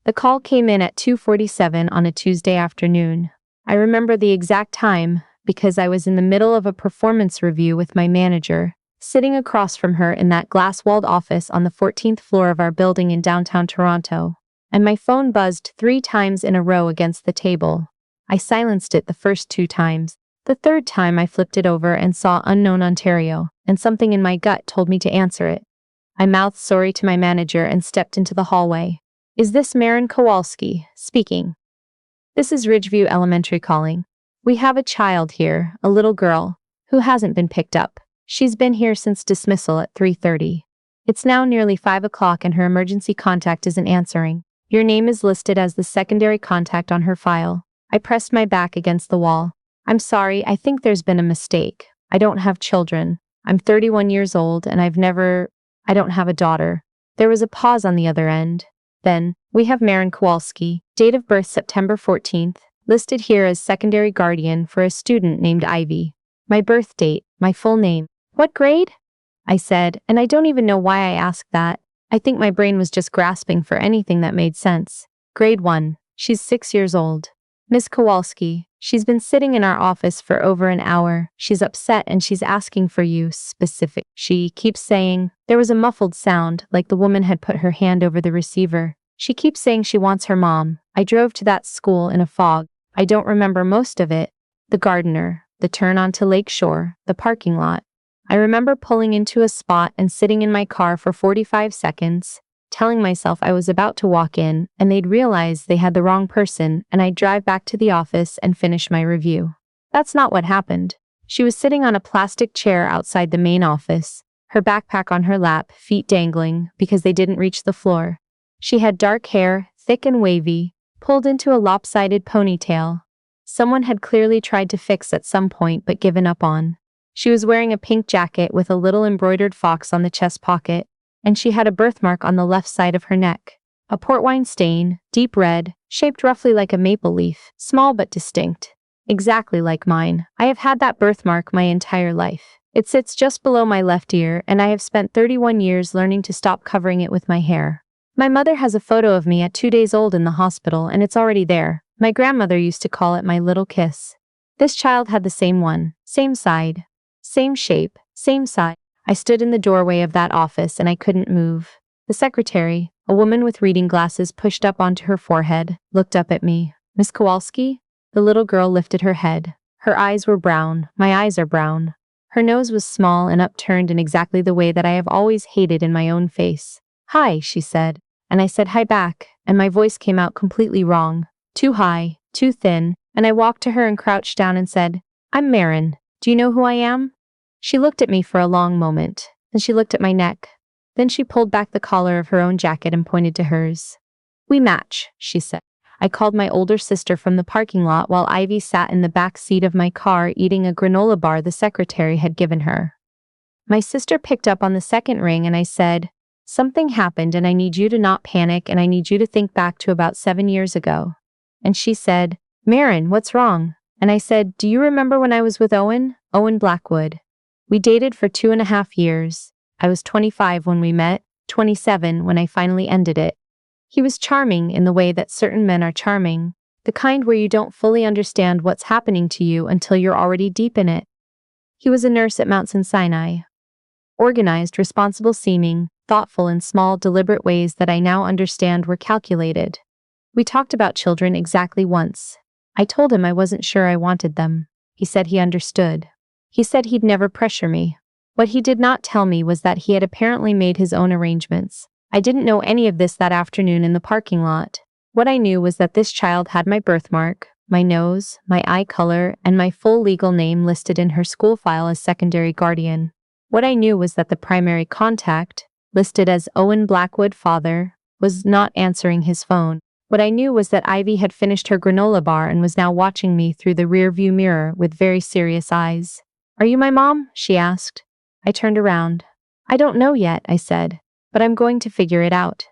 The call came in at 2:47 on a Tuesday afternoon. I remember the exact time because I was in the middle of a performance review with my manager, sitting across from her in that glass-walled office on the 14th floor of our building in downtown Toronto. And my phone buzzed 3 times in a row against the table. I silenced it the first 2 times. The third time I flipped it over and saw Unknown Ontario, and something in my gut told me to answer it. I mouthed sorry to my manager and stepped into the hallway. "Is this Marin Kowalski speaking?" "This is Ridgeview Elementary calling. We have a child here, a little girl, who hasn't been picked up. She's been here since dismissal at 3:30. It's now nearly 5 o'clock and her emergency contact isn't answering. Your name is listed as the secondary contact on her file." I pressed my back against the wall. "I'm sorry, I think there's been a mistake. I don't have children. I'm 31 years old and I don't have a daughter." There was a pause on the other end. Then, "We have Marin Kowalski, date of birth September 14th, listed here as secondary guardian for a student named Ivy. My birth date, my full name." "What grade?" I said, and I don't even know why I asked that. I think my brain was just grasping for anything that made sense. "Grade 1. She's 6 years old. Miss Kowalski, she's been sitting in our office for over an hour. She's upset and she's asking for you, specific. She keeps saying," there was a muffled sound, like the woman had put her hand over the receiver. "She keeps saying she wants her mom." I drove to that school in a fog. I don't remember most of it. The gardener, the turn onto Lake Shore, the parking lot. I remember pulling into a spot and sitting in my car for 45 seconds, telling myself I was about to walk in and they'd realize they had the wrong person and I'd drive back to the office and finish my review. That's not what happened. She was sitting on a plastic chair outside the main office, her backpack on her lap, feet dangling because they didn't reach the floor. She had dark hair, thick and wavy, pulled into a lopsided ponytail. Someone had clearly tried to fix at some point but given up on. She was wearing a pink jacket with a little embroidered fox on the chest pocket, and she had a birthmark on the left side of her neck. A port wine stain, deep red, shaped roughly like a maple leaf, small but distinct. Exactly like mine. I have had that birthmark my entire life. It sits just below my left ear, and I have spent 31 years learning to stop covering it with my hair. My mother has a photo of me at 2 days old in the hospital, and it's already there. My grandmother used to call it my little kiss. This child had the same one, same side, same shape, same size. I stood in the doorway of that office and I couldn't move. The secretary, a woman with reading glasses pushed up onto her forehead, looked up at me. "Miss Kowalski?" The little girl lifted her head. Her eyes were brown. My eyes are brown. Her nose was small and upturned in exactly the way that I have always hated in my own face. "Hi," she said. And I said hi back, and my voice came out completely wrong. Too high, too thin, and I walked to her and crouched down and said, "I'm Marin. Do you know who I am?" She looked at me for a long moment, then she looked at my neck. Then she pulled back the collar of her own jacket and pointed to hers. "We match," she said. I called my older sister from the parking lot while Ivy sat in the back seat of my car eating a granola bar the secretary had given her. My sister picked up on the second ring and I said, "Something happened and I need you to not panic and I need you to think back to about 7 years ago." And she said, "Marin, what's wrong?" And I said, "Do you remember when I was with Owen Blackwood? We dated for 2.5 years. I was 25 when we met, 27 when I finally ended it. He was charming in the way that certain men are charming, the kind where you don't fully understand what's happening to you until you're already deep in it. He was a nurse at Mount Sinai. Organized, responsible seeming, thoughtful in small, deliberate ways that I now understand were calculated. We talked about children exactly once. I told him I wasn't sure I wanted them. He said he understood. He said he'd never pressure me. What he did not tell me was that he had apparently made his own arrangements. I didn't know any of this that afternoon in the parking lot. What I knew was that this child had my birthmark, my nose, my eye color, and my full legal name listed in her school file as secondary guardian. What I knew was that the primary contact, listed as Owen Blackwood father, was not answering his phone. What I knew was that Ivy had finished her granola bar and was now watching me through the rearview mirror with very serious eyes. "Are you my mom?" she asked. I turned around. "I don't know yet," I said, "but I'm going to figure it out."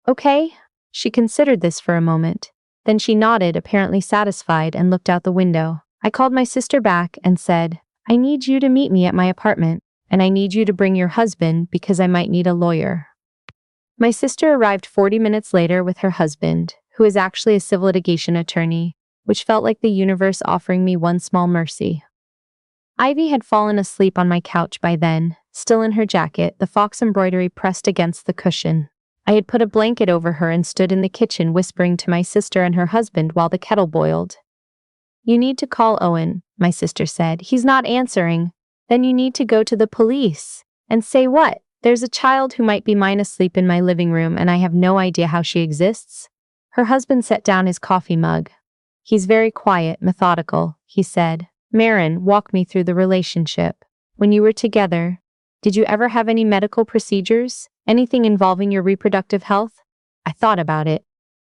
"Okay?" She considered this for a moment. Then she nodded, apparently satisfied, and looked out the window. I called my sister back and said, "I need you to meet me at my apartment, and I need you to bring your husband because I might need a lawyer." My sister arrived 40 minutes later with her husband, who is actually a civil litigation attorney, which felt like the universe offering me one small mercy. Ivy had fallen asleep on my couch by then, still in her jacket, the fox embroidery pressed against the cushion. I had put a blanket over her and stood in the kitchen whispering to my sister and her husband while the kettle boiled. "You need to call Owen," my sister said. "He's not answering." "Then you need to go to the police." "And say what?" "There's a child who might be mine asleep in my living room and I have no idea how she exists." Her husband set down his coffee mug. "He's very quiet, methodical," he said. "Marin, walk me through the relationship. When you were together, did you ever have any medical procedures? Anything involving your reproductive health?" I thought about it.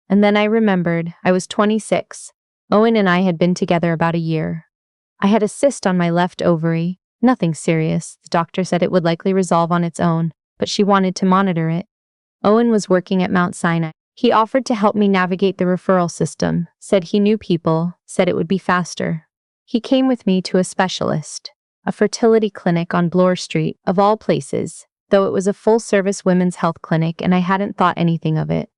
And then I remembered, I was 26. Owen and I had been together about a year. I had a cyst on my left ovary. Nothing serious. The doctor said it would likely resolve on its own, but she wanted to monitor it. Owen was working at Mount Sinai. He offered to help me navigate the referral system, said he knew people, said it would be faster. He came with me to a specialist, a fertility clinic on Bloor Street, of all places, though it was a full-service women's health clinic and I hadn't thought anything of it.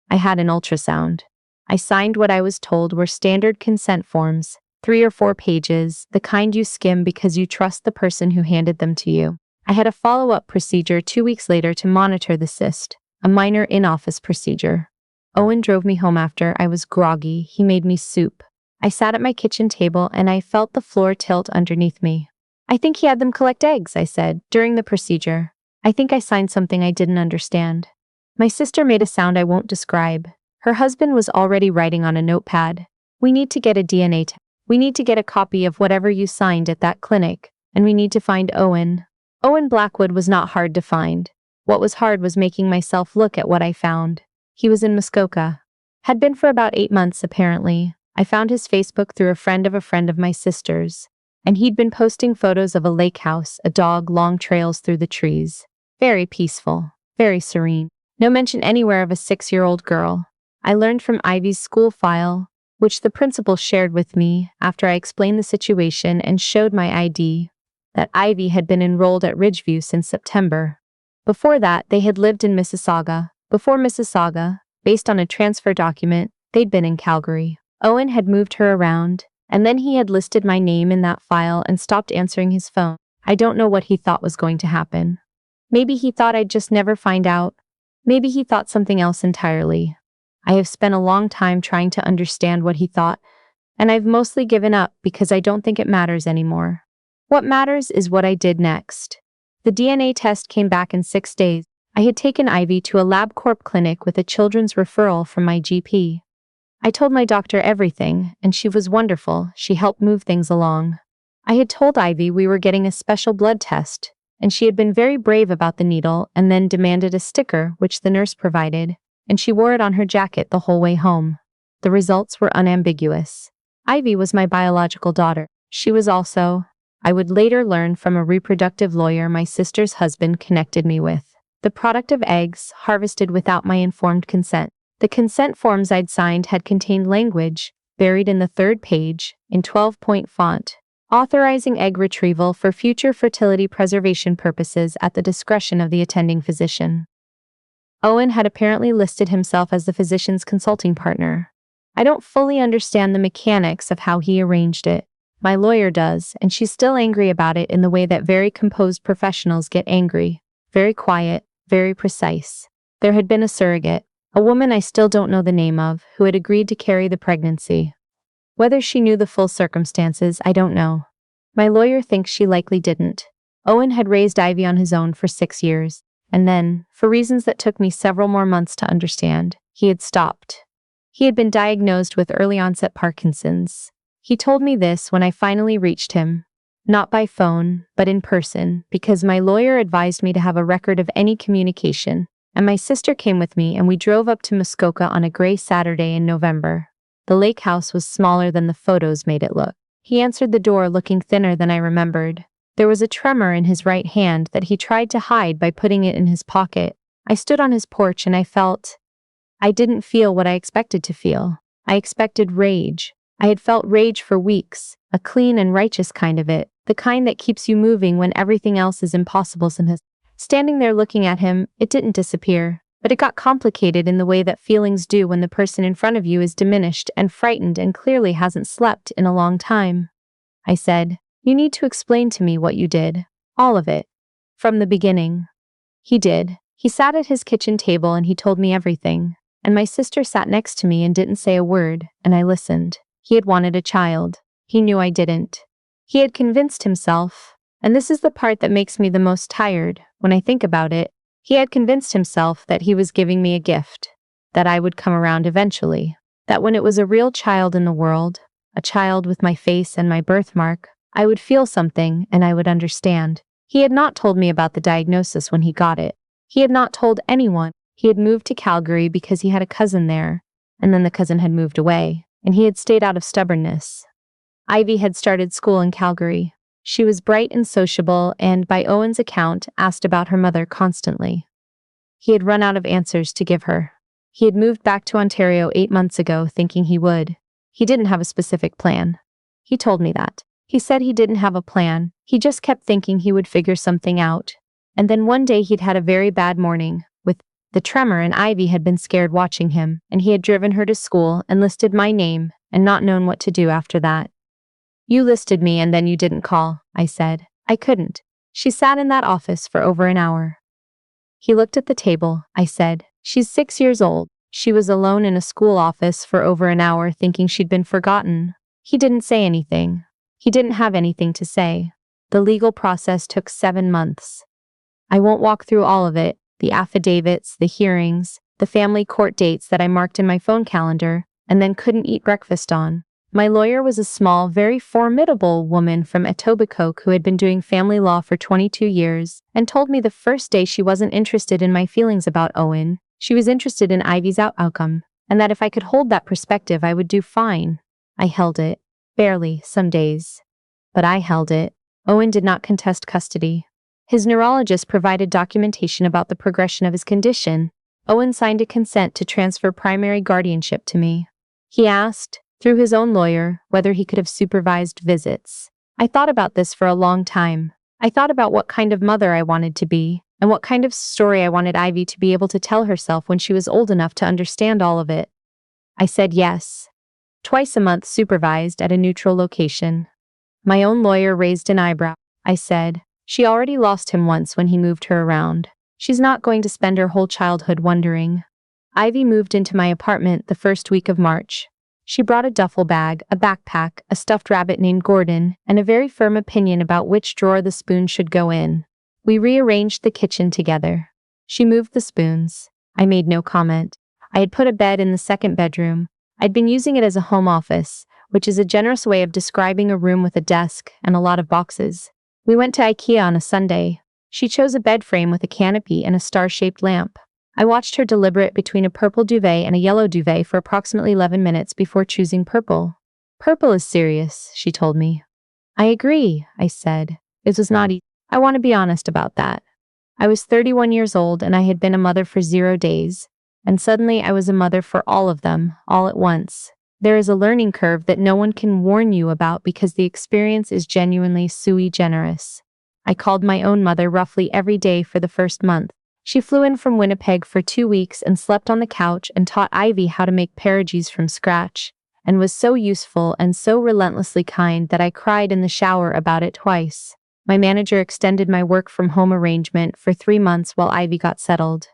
I had an ultrasound. I signed what I was told were standard consent forms, 3 or 4 pages, the kind you skim because you trust the person who handed them to you. I had a follow-up procedure 2 weeks later to monitor the cyst, a minor in-office procedure. Owen drove me home after. I was groggy. He made me soup. I sat at my kitchen table and I felt the floor tilt underneath me. "I think he had them collect eggs," I said, during the procedure. I think I signed something I didn't understand. My sister made a sound I won't describe. Her husband was already writing on a notepad. "We need to get a DNA test. We need to get a copy of whatever you signed at that clinic, and we need to find Owen." Owen Blackwood was not hard to find. What was hard was making myself look at what I found. He was in Muskoka. Had been for about 8 months, apparently. I found his Facebook through a friend of my sister's, and he'd been posting photos of a lake house, a dog, long trails through the trees. Very peaceful, very serene. No mention anywhere of a 6-year-old girl. I learned from Ivy's school file, which the principal shared with me after I explained the situation and showed my ID, that Ivy had been enrolled at Ridgeview since September. Before that, they had lived in Mississauga. Before Mississauga, based on a transfer document, they'd been in Calgary. Owen had moved her around, and then he had listed my name in that file and stopped answering his phone. I don't know what he thought was going to happen. Maybe he thought I'd just never find out. Maybe he thought something else entirely. I have spent a long time trying to understand what he thought, and I've mostly given up because I don't think it matters anymore. What matters is what I did next. The DNA test came back in 6 days. I had taken Ivy to a LabCorp clinic with a children's referral from my GP. I told my doctor everything, and she was wonderful. She helped move things along. I had told Ivy we were getting a special blood test, and she had been very brave about the needle and then demanded a sticker, which the nurse provided, and she wore it on her jacket the whole way home. The results were unambiguous. Ivy was my biological daughter. She was also, I would later learn from a reproductive lawyer my sister's husband connected me with, the product of eggs harvested without my informed consent. The consent forms I'd signed had contained language, buried in the 3rd page, in 12-point font, authorizing egg retrieval for future fertility preservation purposes at the discretion of the attending physician. Owen had apparently listed himself as the physician's consulting partner. I don't fully understand the mechanics of how he arranged it. My lawyer does, and she's still angry about it in the way that very composed professionals get angry. Very quiet, very precise. There had been a surrogate, a woman I still don't know the name of, who had agreed to carry the pregnancy. Whether she knew the full circumstances, I don't know. My lawyer thinks she likely didn't. Owen had raised Ivy on his own for 6 years, and then, for reasons that took me several more months to understand, he had stopped. He had been diagnosed with early-onset Parkinson's. He told me this when I finally reached him. Not by phone, but in person, because my lawyer advised me to have a record of any communication, and my sister came with me and we drove up to Muskoka on a gray Saturday in November. The lake house was smaller than the photos made it look. He answered the door looking thinner than I remembered. There was a tremor in his right hand that he tried to hide by putting it in his pocket. I stood on his porch and I didn't feel what I expected to feel. I expected rage. I had felt rage for weeks, a clean and righteous kind of it, the kind that keeps you moving when everything else is impossible. Standing there looking at him, it didn't disappear. But it got complicated in the way that feelings do when the person in front of you is diminished and frightened and clearly hasn't slept in a long time. I said, "You need to explain to me what you did. All of it. From the beginning." He did. He sat at his kitchen table and he told me everything. And my sister sat next to me and didn't say a word, and I listened. He had wanted a child. He knew I didn't. He had convinced himself, and this is the part that makes me the most tired when I think about it, he had convinced himself that he was giving me a gift, that I would come around eventually, that when it was a real child in the world, a child with my face and my birthmark, I would feel something and I would understand. He had not told me about the diagnosis when he got it. He had not told anyone. He had moved to Calgary because he had a cousin there, and then the cousin had moved away, and he had stayed out of stubbornness. Ivy had started school in Calgary. She was bright and sociable and, by Owen's account, asked about her mother constantly. He had run out of answers to give her. He had moved back to Ontario 8 months ago thinking he would. He didn't have a specific plan. He told me that. He said he didn't have a plan. He just kept thinking he would figure something out. And then one day he'd had a very bad morning with the tremor, and Ivy had been scared watching him, and he had driven her to school and listed my name and not known what to do after that. "You listed me and then you didn't call," I said. "I couldn't." She sat in that office for over an hour. He looked at the table. I said, "She's 6 years old." She was alone in a school office for over an hour thinking she'd been forgotten. He didn't say anything. He didn't have anything to say. The legal process took 7 months. I won't walk through all of it, the affidavits, the hearings, the family court dates that I marked in my phone calendar, and then couldn't eat breakfast on. My lawyer was a small, very formidable woman from Etobicoke who had been doing family law for 22 years, and told me the first day she wasn't interested in my feelings about Owen. She was interested in Ivy's outcome, and that if I could hold that perspective I would do fine. I held it. Barely, some days. But I held it. Owen did not contest custody. His neurologist provided documentation about the progression of his condition. Owen signed a consent to transfer primary guardianship to me. He asked, through his own lawyer, whether he could have supervised visits. I thought about this for a long time. I thought about what kind of mother I wanted to be, and what kind of story I wanted Ivy to be able to tell herself when she was old enough to understand all of it. I said yes. Twice a month supervised at a neutral location. My own lawyer raised an eyebrow. I said, "She already lost him once when he moved her around. She's not going to spend her whole childhood wondering." Ivy moved into my apartment the first week of March. She brought a duffel bag, a backpack, a stuffed rabbit named Gordon, and a very firm opinion about which drawer the spoon should go in. We rearranged the kitchen together. She moved the spoons. I made no comment. I had put a bed in the second bedroom. I'd been using it as a home office, which is a generous way of describing a room with a desk and a lot of boxes. We went to IKEA on a Sunday. She chose a bed frame with a canopy and a star-shaped lamp. I watched her deliberate between a purple duvet and a yellow duvet for approximately 11 minutes before choosing purple. "Purple is serious," she told me. "I agree," I said. It was not easy. I want to be honest about that. I was 31 years old and I had been a mother for 0 days. And suddenly I was a mother for all of them, all at once. There is a learning curve that no one can warn you about because the experience is genuinely sui generis. I called my own mother roughly every day for the first month. She flew in from Winnipeg for 2 weeks and slept on the couch and taught Ivy how to make pierogies from scratch, and was so useful and so relentlessly kind that I cried in the shower about it twice. My manager extended my work from home arrangement for 3 months while Ivy got settled.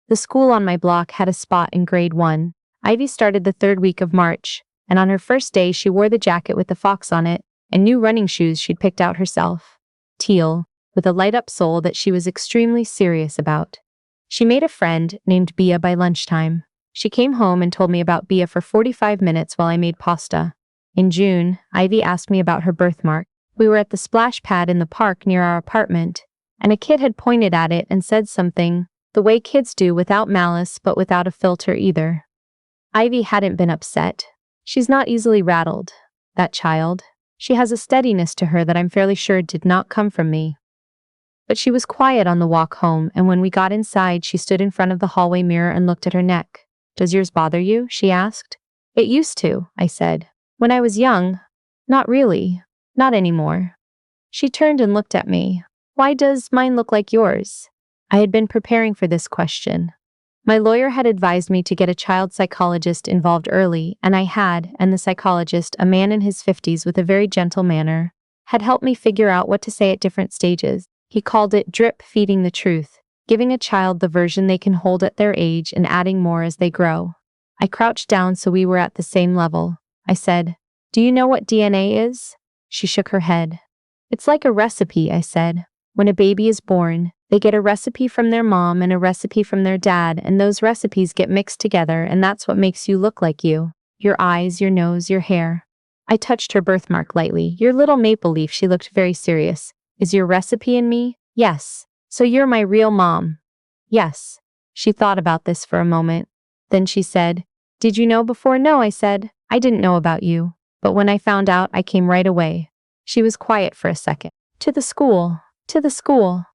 The school on my block had a spot in grade 1. Ivy started the 3rd week of March, and on her first day she wore the jacket with the fox on it, and new running shoes she'd picked out herself. Teal, with a light-up sole that she was extremely serious about. She made a friend named Bia by lunchtime. She came home and told me about Bia for 45 minutes while I made pasta. In June, Ivy asked me about her birthmark. We were at the splash pad in the park near our apartment, and a kid had pointed at it and said something, the way kids do, without malice but without a filter either. Ivy hadn't been upset. She's not easily rattled, that child. She has a steadiness to her that I'm fairly sure did not come from me. But she was quiet on the walk home, and when we got inside she stood in front of the hallway mirror and looked at her neck. "Does yours bother you?" she asked. "It used to," I said. "When I was young. Not really. Not anymore." She turned and looked at me. "Why does mine look like yours?" I had been preparing for this question. My lawyer had advised me to get a child psychologist involved early, and the psychologist, a man in his 50s with a very gentle manner, had helped me figure out what to say at different stages. He called it drip feeding the truth, giving a child the version they can hold at their age and adding more as they grow. I crouched down so we were at the same level. I said, "Do you know what DNA is?" She shook her head. "It's like a recipe," I said. "When a baby is born, they get a recipe from their mom and a recipe from their dad, and those recipes get mixed together, and that's what makes you look like you. Your eyes, your nose, your hair." I touched her birthmark lightly. "Your little maple leaf," she looked very serious. "Is your recipe in me?" "Yes." "So you're my real mom?" "Yes." She thought about this for a moment. Then she said, "Did you know before?" "No," I said. "I didn't know about you. But when I found out, I came right away." She was quiet for a second. "To the school. To the school."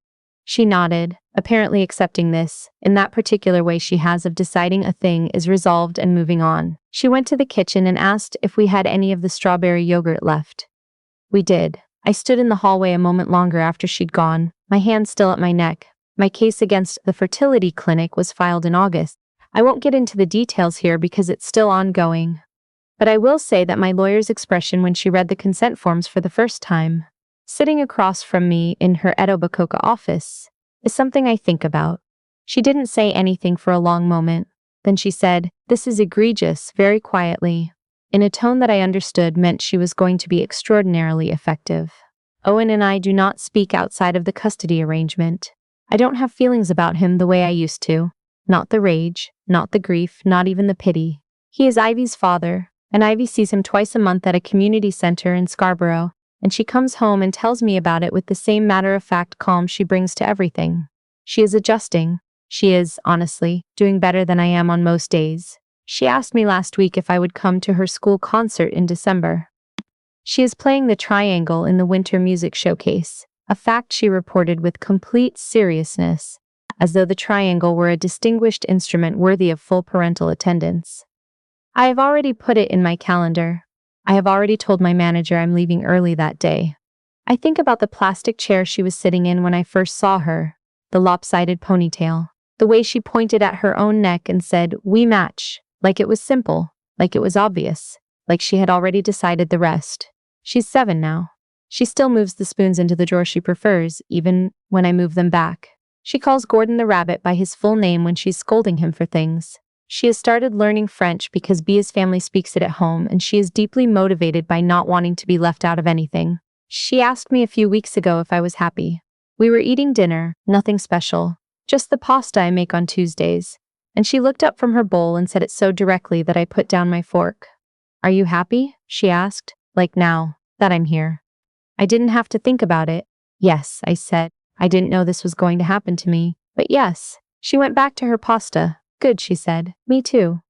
She nodded, apparently accepting this, in that particular way she has of deciding a thing is resolved and moving on. She went to the kitchen and asked if we had any of the strawberry yogurt left. We did. I stood in the hallway a moment longer after she'd gone, my hand still at my neck. My case against the fertility clinic was filed in August. I won't get into the details here because it's still ongoing. But I will say that my lawyer's expression when she read the consent forms for the first time, sitting across from me in her Etobicoke office, is something I think about. She didn't say anything for a long moment. Then she said, "This is egregious," very quietly, in a tone that I understood meant she was going to be extraordinarily effective. "Owen and I do not speak outside of the custody arrangement. I don't have feelings about him the way I used to. Not the rage, not the grief, not even the pity. He is Ivy's father, and Ivy sees him twice a month at a community center in Scarborough, and she comes home and tells me about it with the same matter-of-fact calm she brings to everything. She is adjusting. She is, honestly, doing better than I am on most days. She asked me last week if I would come to her school concert in December. She is playing the triangle in the Winter Music Showcase, a fact she reported with complete seriousness, as though the triangle were a distinguished instrument worthy of full parental attendance. I have already put it in my calendar. I have already told my manager I'm leaving early that day. I think about the plastic chair she was sitting in when I first saw her, the lopsided ponytail, the way she pointed at her own neck and said, "We match," like it was simple, like it was obvious, like she had already decided the rest. She's 7 now. She still moves the spoons into the drawer she prefers, even when I move them back. She calls Gordon the rabbit by his full name when she's scolding him for things. She has started learning French because Bia's family speaks it at home, and she is deeply motivated by not wanting to be left out of anything. She asked me a few weeks ago if I was happy. We were eating dinner, nothing special, just the pasta I make on Tuesdays, and she looked up from her bowl and said it so directly that I put down my fork. "Are you happy?" she asked, "like now that I'm here?" I didn't have to think about it. "Yes," I said. I didn't know this was going to happen to me, but yes. She went back to her pasta. "Good," she said. "Me too."